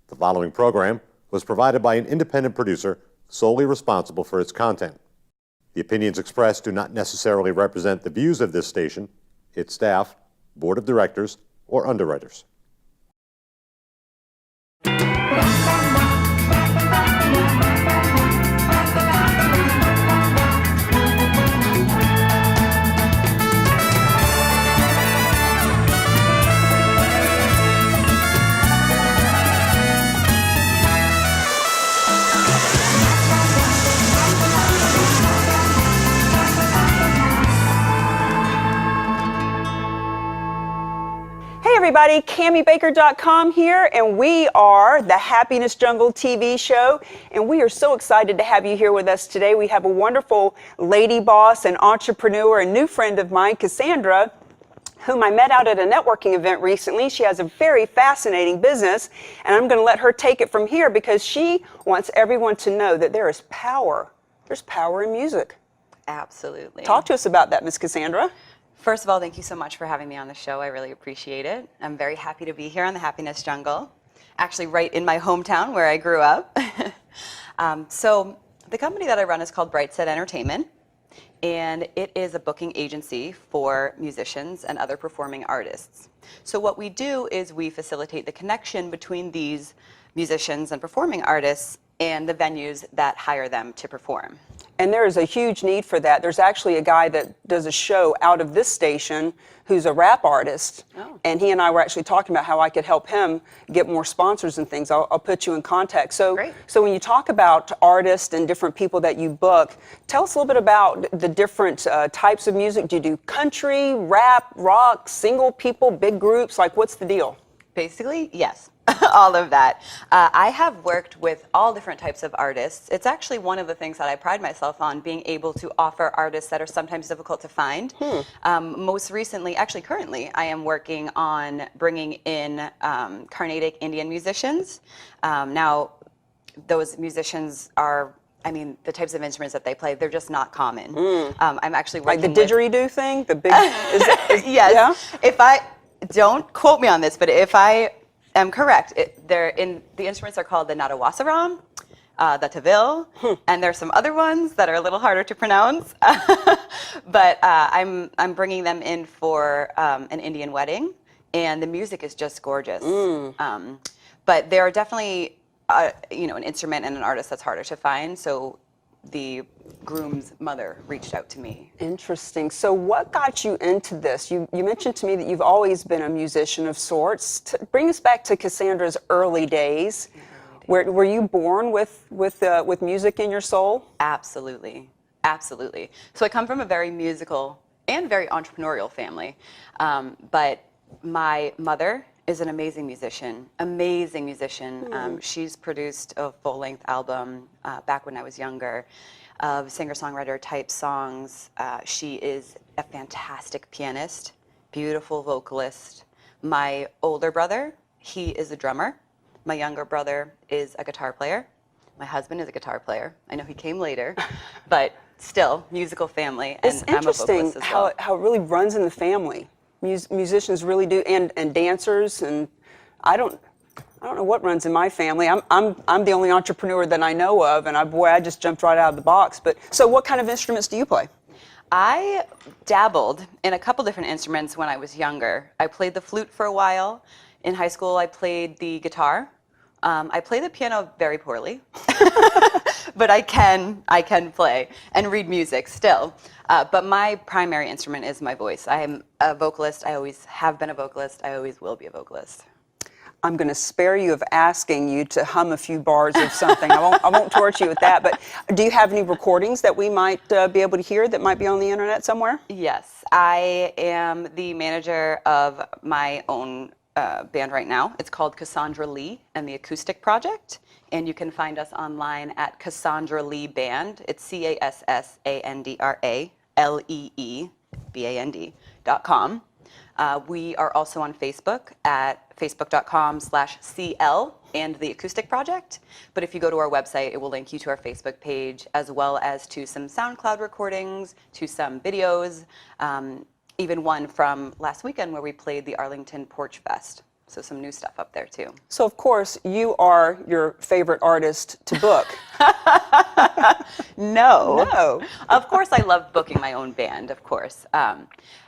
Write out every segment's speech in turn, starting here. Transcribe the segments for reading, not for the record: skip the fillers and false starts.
The following program was provided by an independent producer solely responsible for its content. The opinions expressed do not necessarily represent the views of this station, its staff, board of directors, or underwriters. Hey everybody, CamiBaker.com here, and we are the Happiness Jungle TV show, and we are so excited to have you here with us today. We have a wonderful lady boss and entrepreneur, a new friend of mine, Cassandra, whom I met out at a networking event recently. She has a very fascinating business, and I'm going to let her take it from here because she wants everyone to know that there is power. There's power in music. Absolutely. Talk to us about that, Miss Cassandra. First of all, thank you so much for having me on the show. I really appreciate it. I'm very happy to be here on the Happiness Jungle, actually right in my hometown where I grew up. So the company that I run is called Brightset Entertainment, and it is a booking agency for musicians and other performing artists. So what we do is we facilitate the connection between these musicians and performing artists and the venues that hire them to perform. And there is a huge need for that. There's actually a guy that does a show out of this station who's a rap artist. Oh. And he and I were actually talking about how I could help him get more sponsors and things. I'll put you in contact. Great. So when you talk about artists and different people that you book, tell us a little bit about the different types of music. Do you do country, rap, rock, single people, big groups? Like, what's the deal? Basically, yes. All of that. I have worked with all different types of artists. It's actually one of the things that I pride myself on, being able to offer artists that are sometimes difficult to find. Most recently, actually currently, I am working on bringing in Carnatic Indian musicians. Now, those musicians are, I mean, the types of instruments that they play, they're just not common. I'm actually working Like the didgeridoo thing? The big, yes. Yeah? If I, don't quote me on this, but if I am correct, the instruments are called the Nadawasaram, the Tavil, and there's some other ones that are a little harder to pronounce. But I'm bringing them in for an Indian wedding, and the music is just gorgeous. But there are definitely, an instrument and an artist that's harder to find. So the groom's mother reached out to me. Interesting. So what got you into this? You mentioned to me that you've always been a musician of sorts. Bring us back to Cassandra's early days. Were you born with music in your soul? Absolutely. Absolutely. So I come from a very musical and very entrepreneurial family. But my mother is an amazing musician. She's produced a full-length album back when I was younger of singer-songwriter type songs. She is a fantastic pianist, beautiful vocalist. My older brother, he is a drummer. My younger brother is a guitar player. My husband is a guitar player. I know he came later, but still, musical family. It's and interesting I'm a vocalist as well. how it really runs in the family. Musicians really do, and dancers, and I don't know what runs in my family. I'm the only entrepreneur that I know of, and I just jumped right out of the box. But so, what kind of instruments do you play? I dabbled in a couple different instruments when I was younger. I played the flute for a while. In high school, I played the guitar. I play the piano very poorly, but I can play and read music still. But my primary instrument is my voice. I am a vocalist. I always have been a vocalist. I always will be a vocalist. I'm going to spare you of asking you to hum a few bars of something. I won't torture you with that. But do you have any recordings that we might be able to hear that might be on the internet somewhere? Yes, I am the manager of my own band right now. It's called Cassandra Lee and the Acoustic Project, and you can find us online at Cassandra Lee Band. It's CassandRaLeeBand.com. We are also on Facebook at facebook.com/CL and the Acoustic Project. But if you go to our website, it will link you to our Facebook page, as well as to some SoundCloud recordings, to some videos, even one from last weekend where we played the Arlington Porch Fest. So some new stuff up there too. So, of course, you are your favorite artist to book. No. No. Of course, I love booking my own band, of course.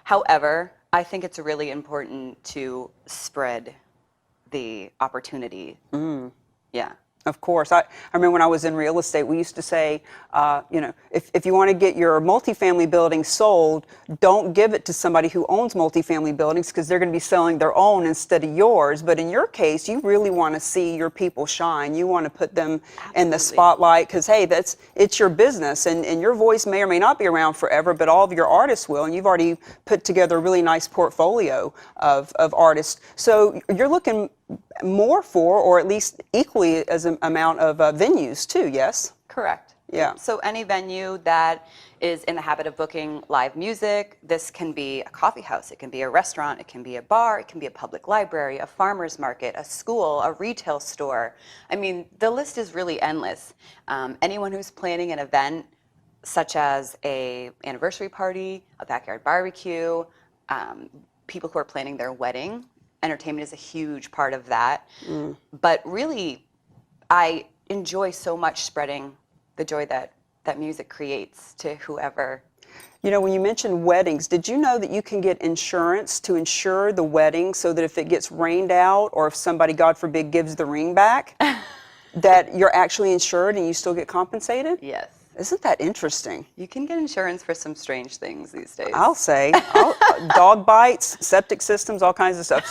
However, I think it's really important to spread the opportunity. Yeah. Of course. I remember when I was in real estate, we used to say, if you want to get your multifamily building sold, don't give it to somebody who owns multifamily buildings because they're going to be selling their own instead of yours. But in your case, you really want to see your people shine. You want to put them in the spotlight because, hey, it's your business and your voice may or may not be around forever, but all of your artists will. And you've already put together a really nice portfolio of artists. So you're looking more for, or at least equally as an amount of venues too, yes? Correct. Yeah. So any venue that is in the habit of booking live music, this can be a coffee house, it can be a restaurant, it can be a bar, it can be a public library, a farmer's market, a school, a retail store. I mean, the list is really endless. Anyone who's planning an event such as a anniversary party, a backyard barbecue, people who are planning their wedding, entertainment is a huge part of that. But really, I enjoy so much spreading the joy that music creates to whoever. You know, when you mentioned weddings, did you know that you can get insurance to insure the wedding so that if it gets rained out or if somebody, God forbid, gives the ring back, that you're actually insured and you still get compensated? Yes. Isn't that interesting? You can get insurance for some strange things these days. I'll say. Dog bites, septic systems, all kinds of stuff.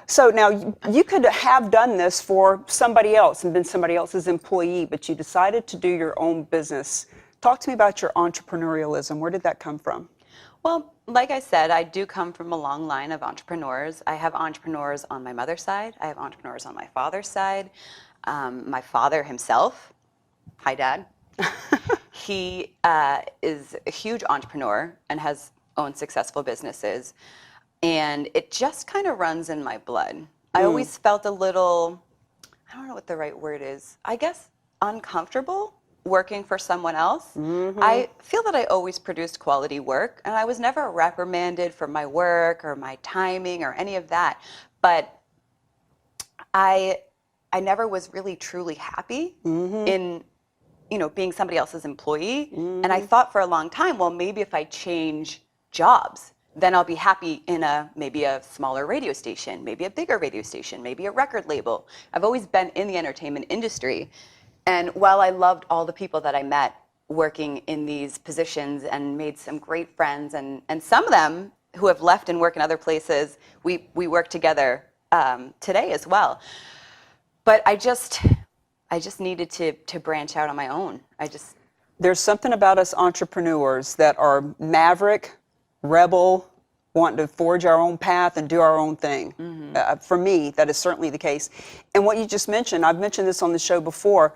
So now you could have done this for somebody else and been somebody else's employee, but you decided to do your own business. Talk to me about your entrepreneurialism. Where did that come from? Well, like I said, I do come from a long line of entrepreneurs. I have entrepreneurs on my mother's side. I have entrepreneurs on my father's side. My father himself, hi, Dad. He is a huge entrepreneur and has owned successful businesses. And it just kind of runs in my blood. I always felt a little, I don't know what the right word is, I guess uncomfortable working for someone else. I feel that I always produced quality work and I was never reprimanded for my work or my timing or any of that. But I never was really truly happy in being somebody else's employee. And I thought for a long time, well, maybe if I change jobs, then I'll be happy in maybe a smaller radio station, maybe a bigger radio station, maybe a record label. I've always been in the entertainment industry. And while I loved all the people that I met working in these positions and made some great friends, and some of them who have left and work in other places, we work together today as well. But I just needed to branch out on my own. There's something about us entrepreneurs that are maverick, rebel, wanting to forge our own path and do our own thing. For me, that is certainly the case. And what you just mentioned, I've mentioned this on the show before,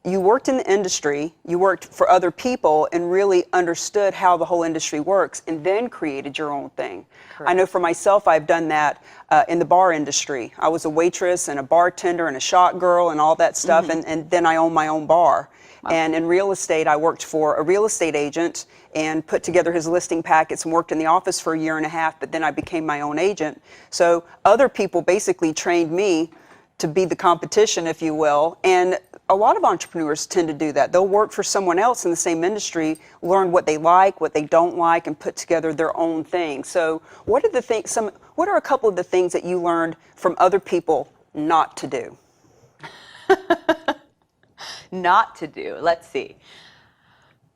you worked in the industry, you worked for other people and really understood how the whole industry works and then created your own thing. Correct. I know for myself, I've done that in the bar industry. I was a waitress and a bartender and a shot girl and all that stuff, and then I owned my own bar. Wow. And in real estate, I worked for a real estate agent and put together his listing packets and worked in the office for a year and a half, but then I became my own agent. So other people basically trained me to be the competition, if you will. And a lot of entrepreneurs tend to do that. They'll work for someone else in the same industry, learn what they like, what they don't like, and put together their own thing. So what are a couple of the things that you learned from other people not to do? Not to do. Let's see.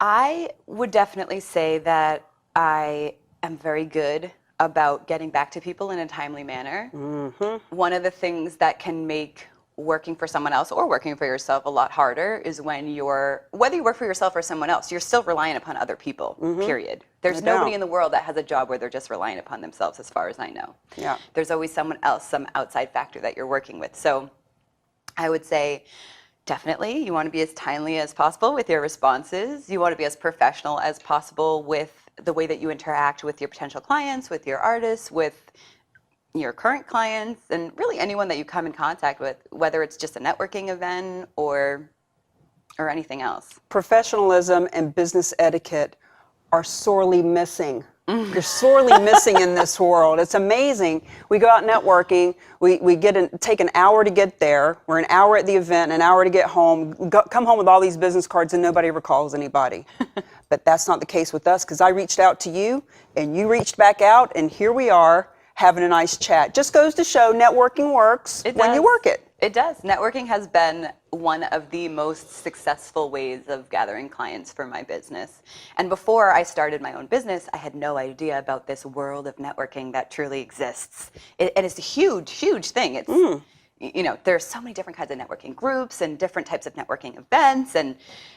I would definitely say that I am very good about getting back to people in a timely manner. One of the things that can make working for someone else or working for yourself a lot harder is when whether you work for yourself or someone else, you're still relying upon other people, period. There's nobody in the world that has a job where they're just relying upon themselves, as far as I know. Yeah. There's always someone else, some outside factor that you're working with. So I would say, definitely, you want to be as timely as possible with your responses. You want to be as professional as possible with the way that you interact with your potential clients, with your artists, with your current clients, and really anyone that you come in contact with, whether it's just a networking event or anything else. Professionalism and business etiquette are sorely missing You're sorely missing in this world. It's amazing. We go out networking. We take an hour to get there. We're an hour at the event, an hour to get home. Come home with all these business cards, and nobody recalls anybody. But that's not the case with us, because I reached out to you, and you reached back out, and here we are having a nice chat. Just goes to show networking works when you work it. It does. Networking has been one of the most successful ways of gathering clients for my business. And before I started my own business, I had no idea about this world of networking that truly exists. And it's a huge, huge thing. It's, you know, there's so many different kinds of networking groups and different types of networking events. And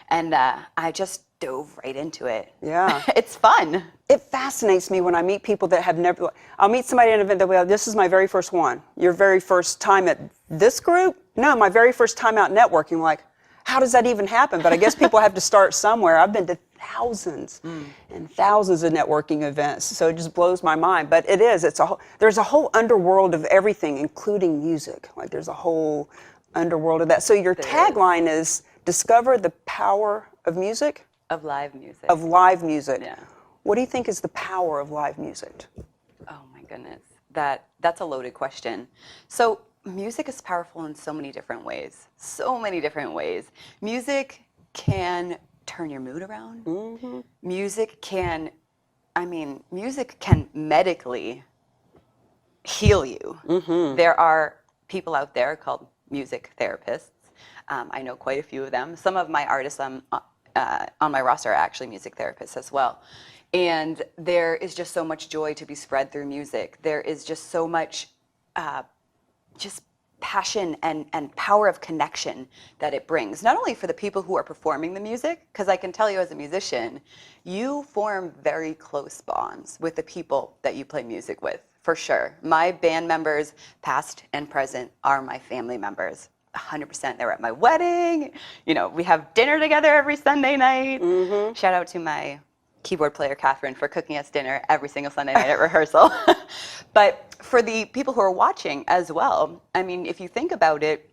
I just dove right into it. Yeah. It's fun. It fascinates me when I meet people that have never, I'll meet somebody at an event that will be like, this is my very first one. Your very first time at this group? No, my very first time out networking. Like, how does that even happen? But I guess people have to start somewhere. I've been to thousands and thousands of networking events, so it just blows my mind. But it is, there's a whole underworld of everything, including music. Like, there's a whole underworld of that. So your tagline is discover the power of music? Of live music. Of live music. Yeah. What do you think is the power of live music? Oh my goodness, that's a loaded question. So music is powerful in so many different ways. So many different ways. Music can turn your mood around. Mm-hmm. Music can medically heal you. Mm-hmm. There are people out there called music therapists. I know quite a few of them. Some of my artists on my roster are actually music therapists as well. And there is just so much joy to be spread through music. There is just so much just passion and power of connection that it brings, not only for the people who are performing the music, because I can tell you as a musician, you form very close bonds with the people that you play music with, for sure. My band members, past and present, are my family members. 100%. They were at my wedding. You know, we have dinner together every Sunday night. Mm-hmm. Shout out to my keyboard player, Catherine, for cooking us dinner every single Sunday night at rehearsal. But for the people who are watching as well, I mean, if you think about it,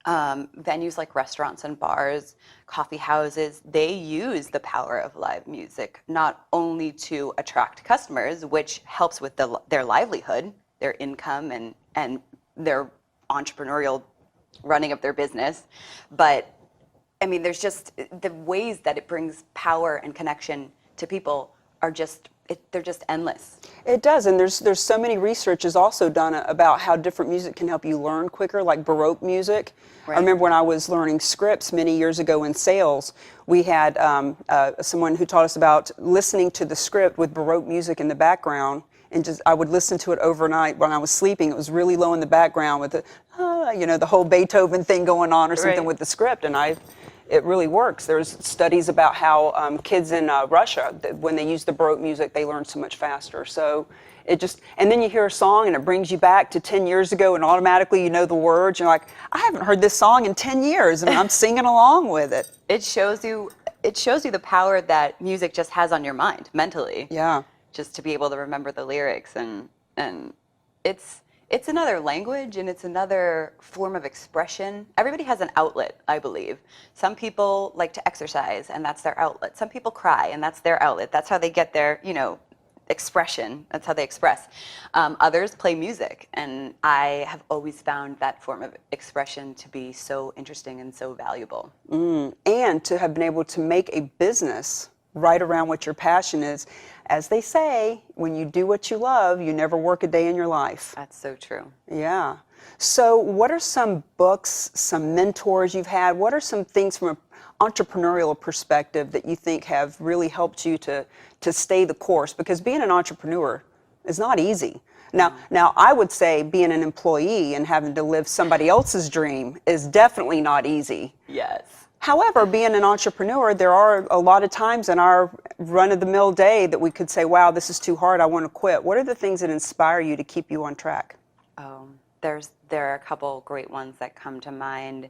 venues like restaurants and bars, coffee houses, they use the power of live music, not only to attract customers, which helps with their livelihood, their income, and their entrepreneurial running of their business, but I mean, there's just the ways that it brings power and connection to people are just, they're just endless. It does, and there's so many researches also done about how different music can help you learn quicker, like Baroque music. Right. I remember when I was learning scripts many years ago in sales, we had someone who taught us about listening to the script with Baroque music in the background. And I would listen to it overnight when I was sleeping. It was really low in the background with the whole Beethoven thing going on or something with the script. And it really works. There's studies about how kids in Russia, when they use the Baroque music, they learn so much faster. So and then you hear a song and it brings you back to 10 years ago and automatically you know the words. You're like, I haven't heard this song in 10 years and I'm singing along with it. It shows you the power that music just has on your mind mentally. Yeah. Just to be able to remember the lyrics and it's another language and it's another form of expression. Everybody has an outlet, I believe. Some people like to exercise and that's their outlet. Some people cry and that's their outlet. That's how they get their, expression. That's how they express. Others play music, and I have always found that form of expression to be so interesting and so valuable. And to have been able to make a business right around what your passion is. As they say, when you do what you love, you never work a day in your life. That's so true. Yeah. So what are some books, some mentors you've had? What are some things from an entrepreneurial perspective that you think have really helped you to stay the course? Because being an entrepreneur is not easy. Now, I would say being an employee and having to live somebody else's dream is definitely not easy. Yes. However, being an entrepreneur, there are a lot of times in our run-of-the-mill day that we could say, wow, this is too hard, I want to quit. What are the things that inspire you to keep you on track? There are a couple great ones that come to mind.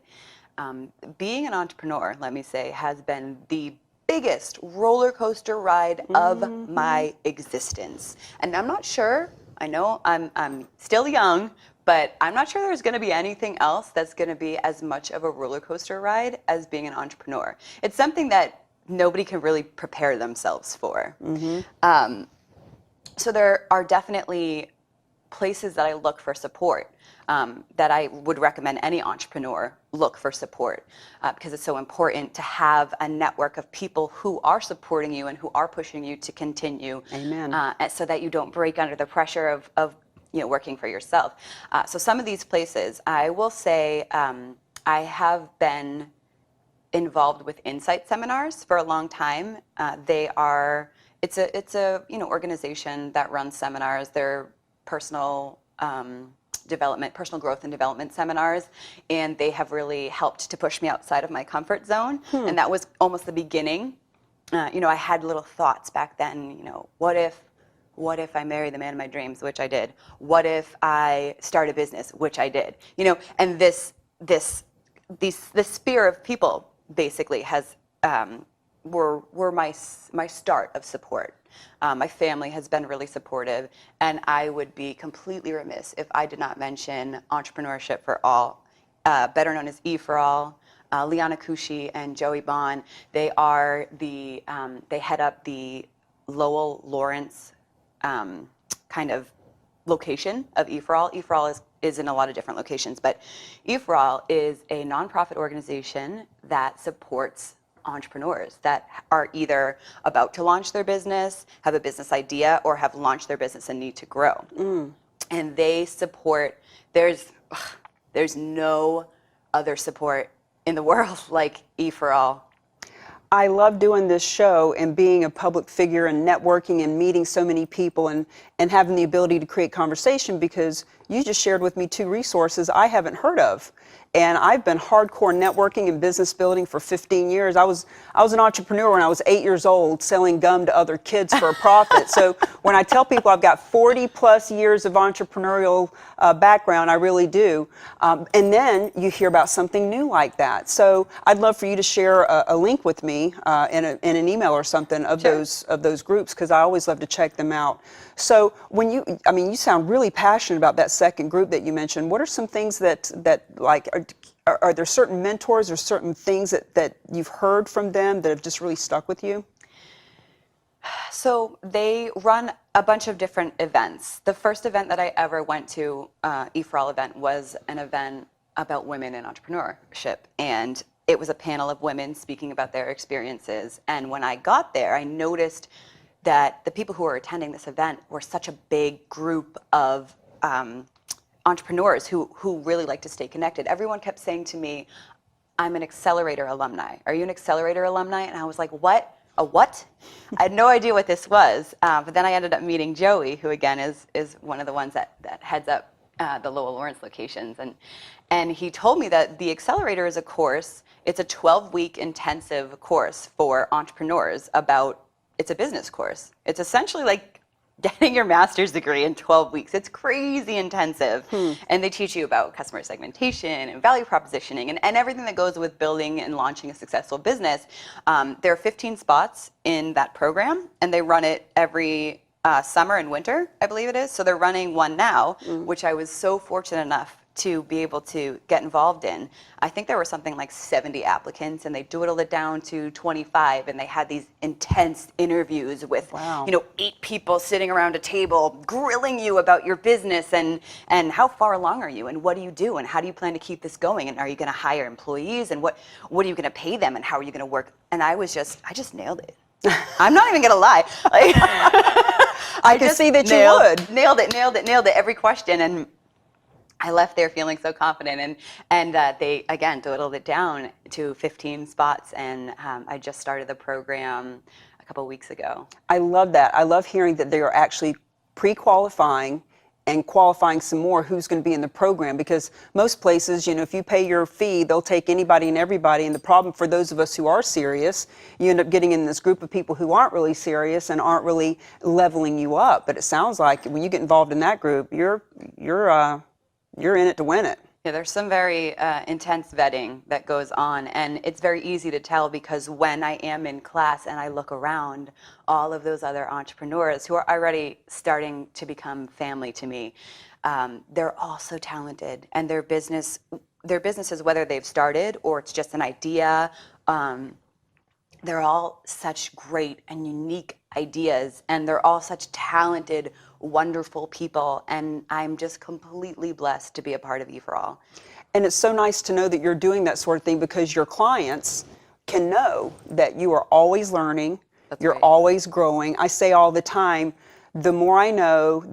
Being an entrepreneur, let me say, has been the biggest roller coaster ride of my existence. And I'm not sure, I know I'm still young, but I'm not sure there's going to be anything else that's going to be as much of a roller coaster ride as being an entrepreneur. It's something that nobody can really prepare themselves for. So there are definitely places that I look for support, that I would recommend any entrepreneur look for support, because it's so important to have a network of people who are supporting you and who are pushing you to continue. Amen. So that you don't break under the pressure of working for yourself. So some of these places, I will say, I have been involved with Insight seminars for a long time. It's a organization that runs seminars. They're personal personal growth and development seminars, and they have really helped to push me outside of my comfort zone. And that was almost the beginning. I had little thoughts back then. What if I marry the man of my dreams, which I did? What if I start a business, which I did? And this sphere of people basically were my start of support. My family has been really supportive, and I would be completely remiss if I did not mention Entrepreneurship for All, better known as E4All. Liana Kushi and Joey Bond, they head up the Lowell Lawrence kind of location of E4All. E4All is in a lot of different locations, but E4All is a nonprofit organization that supports entrepreneurs that are either about to launch their business, have a business idea, or have launched their business and need to grow. And they support, there's no other support in the world like E4All. I love doing this show and being a public figure and networking and meeting so many people and having the ability to create conversation, because you just shared with me 2 resources I haven't heard of. And I've been hardcore networking and business building for 15 years. I was an entrepreneur when I was 8 years old, selling gum to other kids for a profit. So when I tell people I've got 40 plus years of entrepreneurial background, I really do. And then you hear about something new like that. So I'd love for you to share a link with me in an email or something of those groups, because I always love to check them out. So when you sound really passionate about that second group that you mentioned. What are some things that like, are there certain mentors or certain things that you've heard from them that have just really stuck with you? So they run a bunch of different events. The first event that I ever went to, E4All event, was an event about women in entrepreneurship. And it was a panel of women speaking about their experiences. And when I got there, I noticed that the people who were attending this event were such a big group of entrepreneurs who really like to stay connected. Everyone kept saying to me, "I'm an Accelerator alumni. Are you an Accelerator alumni?" And I was like, "What? A what?" I had no idea what this was. But then I ended up meeting Joey, who again is one of the ones that heads up the Lowell Lawrence locations. And he told me that the Accelerator is a course. It's a 12-week intensive course for entrepreneurs it's a business course. It's essentially like getting your master's degree in 12 weeks. It's crazy intensive. And they teach you about customer segmentation and value propositioning and everything that goes with building and launching a successful business. There are 15 spots in that program, and they run it every summer and winter, I believe it is. So they're running one now, which I was so fortunate enough to be able to get involved in. I think there were something like 70 applicants, and they whittled it down to 25, and they had these intense interviews with 8 people sitting around a table grilling you about your business and how far along are you and what do you do and how do you plan to keep this going, and are you going to hire employees and what are you going to pay them and how are you going to work? And I just nailed it. I'm not even going to lie. Like, I can see that you would. Nailed it. Every question. And I left there feeling so confident, and they again dwindled it down to 15 spots, and I just started the program a couple of weeks ago. I love that. I love hearing that they are actually pre-qualifying and qualifying some more who's going to be in the program, because most places, if you pay your fee, they'll take anybody and everybody. And the problem for those of us who are serious, you end up getting in this group of people who aren't really serious and aren't really leveling you up. But it sounds like when you get involved in that group, you're in it to win it. Yeah, there's some very intense vetting that goes on, and it's very easy to tell because when I am in class and I look around, all of those other entrepreneurs who are already starting to become family to me, they're all so talented, and their businesses, whether they've started or it's just an idea, they're all such great and unique ideas, and they're all such talented, wonderful people, and I'm just completely blessed to be a part of E4All. And it's so nice to know that you're doing that sort of thing because your clients can know that you are always learning, you're right. always growing. I say all the time, the more I know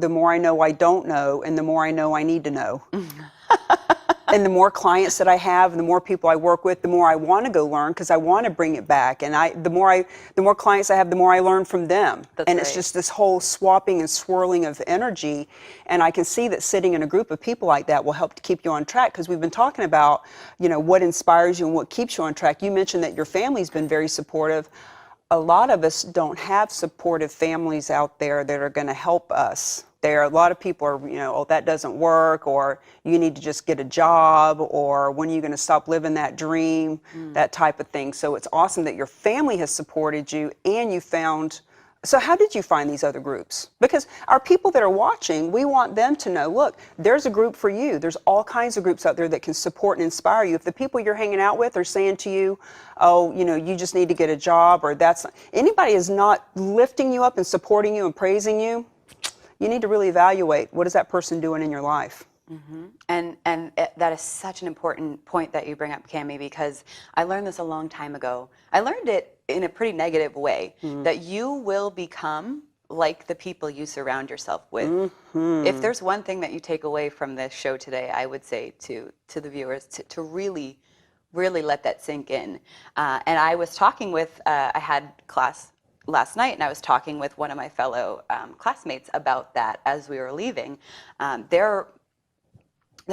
I don't know, and the more I know I need to know. And the more clients that I have, and the more people I work with, the more I want to go learn because I want to bring it back. And the more clients I have, the more I learn from them. That's and right. it's just this whole swapping and swirling of energy. And I can see that sitting in a group of people like that will help to keep you on track because we've been talking about, what inspires you and what keeps you on track. You mentioned that your family's been very supportive. A lot of us don't have supportive families out there that are going to help us. There are a lot of people are, oh, that doesn't work, or you need to just get a job, or when are you going to stop living that dream, that type of thing. So it's awesome that your family has supported you and you found. So how did you find these other groups? Because our people that are watching, we want them to know, look, there's a group for you. There's all kinds of groups out there that can support and inspire you. If the people you're hanging out with are saying to you, oh, you just need to get a job, or anybody is not lifting you up and supporting you and praising you, you need to really evaluate what is that person doing in your life. And that is such an important point that you bring up, Cami, because I learned this a long time ago. I learned it in a pretty negative way, that you will become like the people you surround yourself with. If there's one thing that you take away from this show today, I would say to the viewers to really, really let that sink in. And I was talking with, I had class last night, and I was talking with one of my fellow classmates about that as we were leaving. There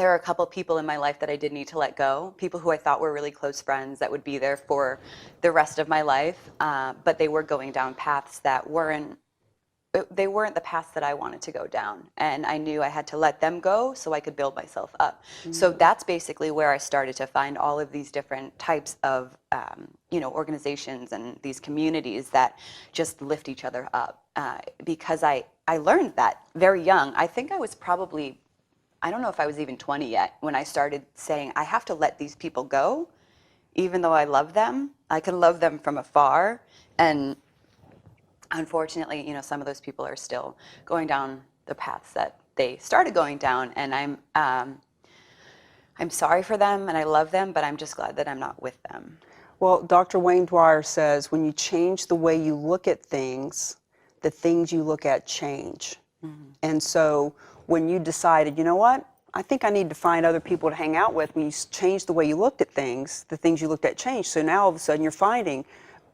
are a couple people in my life that I did need to let go, people who I thought were really close friends that would be there for the rest of my life, but they were going down paths that weren't the paths that I wanted to go down. And I knew I had to let them go so I could build myself up. So that's basically where I started to find all of these different types of organizations and these communities that just lift each other up. Because I learned that very young. I think I was probably, I don't know if I was even 20 yet when I started saying, I have to let these people go, even though I love them. I can love them from afar. And unfortunately, some of those people are still going down the paths that they started going down. And I'm sorry for them and I love them, but I'm just glad that I'm not with them. Well, Dr. Wayne Dwyer says when you change the way you look at things, the things you look at change. And so when you decided, you know what, I think I need to find other people to hang out with, when you change the way you looked at things, the things you looked at changed. So now all of a sudden you're finding,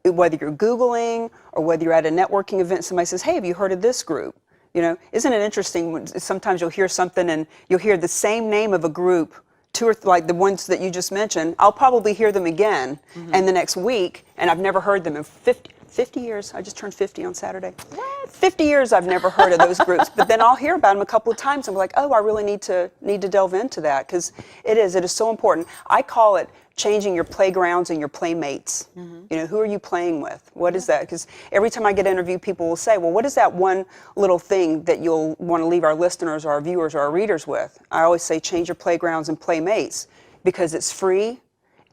whether you're Googling or whether you're at a networking event, somebody says, hey, have you heard of this group? Isn't it interesting when sometimes you'll hear something and you'll hear the same name of a group, two or like the ones that you just mentioned, I'll probably hear them again and the next week, and I've never heard them in 50 years. I just turned 50 on Saturday. What? 50 years I've never heard of those groups, but then I'll hear about them a couple of times and I'm like, oh, I really need to delve into that because it is so important. I call it changing your playgrounds and your playmates. Who are you playing with? What is that? Because every time I get interviewed, people will say, well, what is that one little thing that you'll want to leave our listeners or our viewers or our readers with? I always say change your playgrounds and playmates because it's free.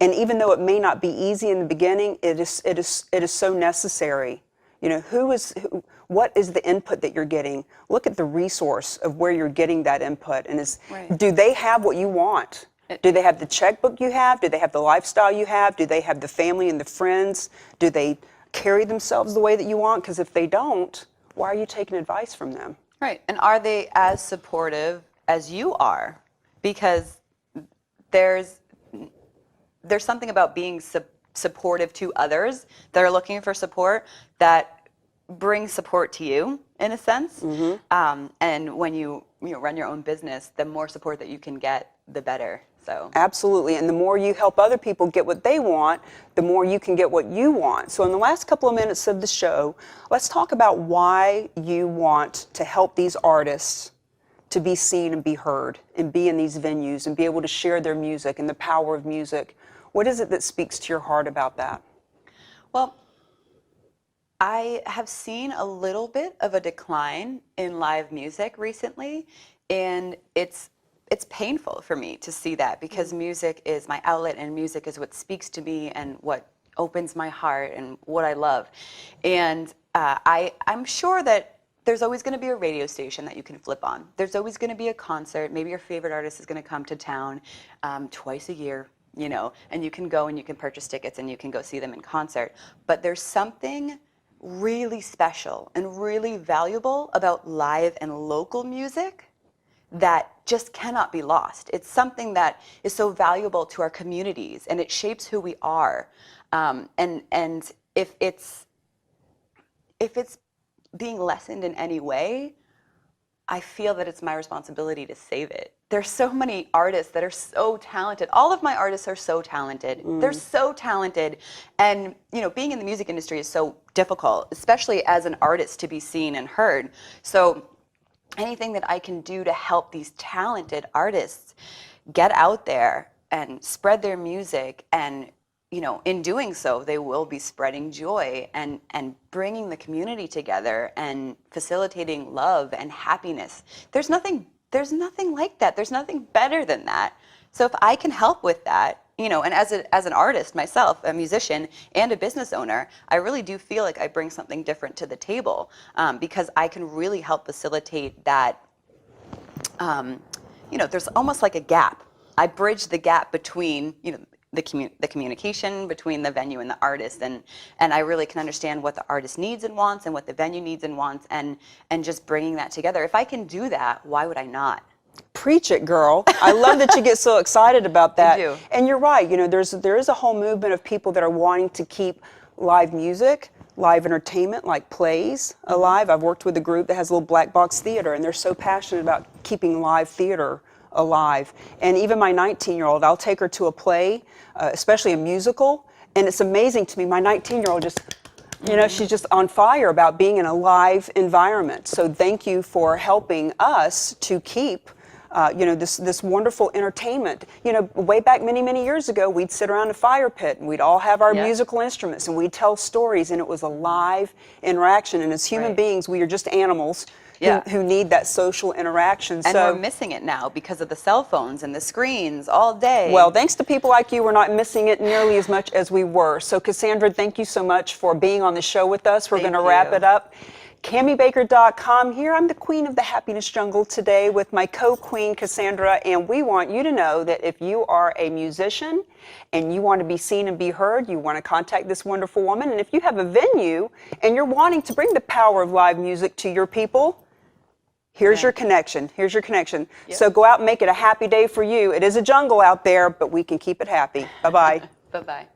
And even though it may not be easy in the beginning, it is so necessary. What is the input that you're getting? Look at the resource of where you're getting that input, and do they have what you want? Do they have the checkbook you have? Do they have the lifestyle you have? Do they have the family and the friends? Do they carry themselves the way that you want? Because if they don't, why are you taking advice from them? Right, and are they as supportive as you are? Because there's something about being supportive to others that are looking for support that brings support to you in a sense. And when you run your own business, the more support that you can get, the better. So absolutely, and the more you help other people get what they want, the more you can get what you want. So in the last couple of minutes of the show, let's talk about why you want to help these artists to be seen and be heard and be in these venues and be able to share their music and the power of music. What is it that speaks to your heart about that? Well, I have seen a little bit of a decline in live music recently, and it's painful for me to see that because music is my outlet and music is what speaks to me and what opens my heart and what I love. And I'm sure that there's always going to be a radio station that you can flip on. There's always going to be a concert. Maybe your favorite artist is going to come to town twice a year, you know, and you can go and you can purchase tickets and you can go see them in concert. But there's something really special and really valuable about live and local music that just cannot be lost. It's something that is so valuable to our communities, and it shapes who we are. And if it's being lessened in any way, I feel that it's my responsibility to save it. There's so many artists that are so talented. All of my artists are so talented. They're so talented. And, you know, being in the music industry is so difficult, especially as an artist, to be seen and heard. So anything that I can do to help these talented artists get out there and spread their music, and, you know, in doing so, they will be spreading joy and bringing the community together and facilitating love and happiness. There's nothing like that. There's nothing better than that. So if I can help with that, you know, and as an artist myself, a musician and a business owner, I really do feel like I bring something different to the table, because I can really help facilitate that. You know, there's almost like a gap. I bridge the gap between, you know, the communication between the venue and the artist, and I really can understand what the artist needs and wants and what the venue needs and wants, and just bringing that together. If I can do that, why would I not? Preach it, girl. I love that you get so excited about that. I do. And you're right. You know, there is a whole movement of people that are wanting to keep live music, live entertainment, like plays, alive. I've worked with a group that has a little black box theater, and they're so passionate about keeping live theater alive. And even my 19-year-old, I'll take her to a play, especially a musical, and it's amazing to me. My 19-year-old just, you know, she's just on fire about being in a live environment. So thank you for helping us to keep you know, this wonderful entertainment. You know, way back many years ago, we'd sit around a fire pit and we'd all have our musical instruments and we'd tell stories, and it was a live interaction. And as human beings, we are just animals who need that social interaction. And we're missing it now because of the cell phones and the screens all day. Well, thanks to people like you, we're not missing it nearly as much as we were. So Cassandra, thank you so much for being on the show with us. We're going to wrap it up. CamiBaker.com here. I'm the queen of the happiness jungle today with my co-queen Cassandra, and we want you to know that if you are a musician and you want to be seen and be heard, you want to contact this wonderful woman. And if you have a venue and you're wanting to bring the power of live music to your people, here's your connection. Here's your connection. So go out and make it a happy day for you. It is a jungle out there, but we can keep it happy. Bye-bye. Bye-bye.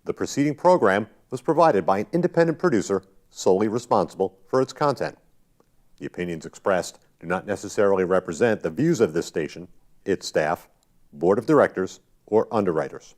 The preceding program was provided by an independent producer solely responsible for its content. The opinions expressed do not necessarily represent the views of this station, its staff, board of directors, or underwriters.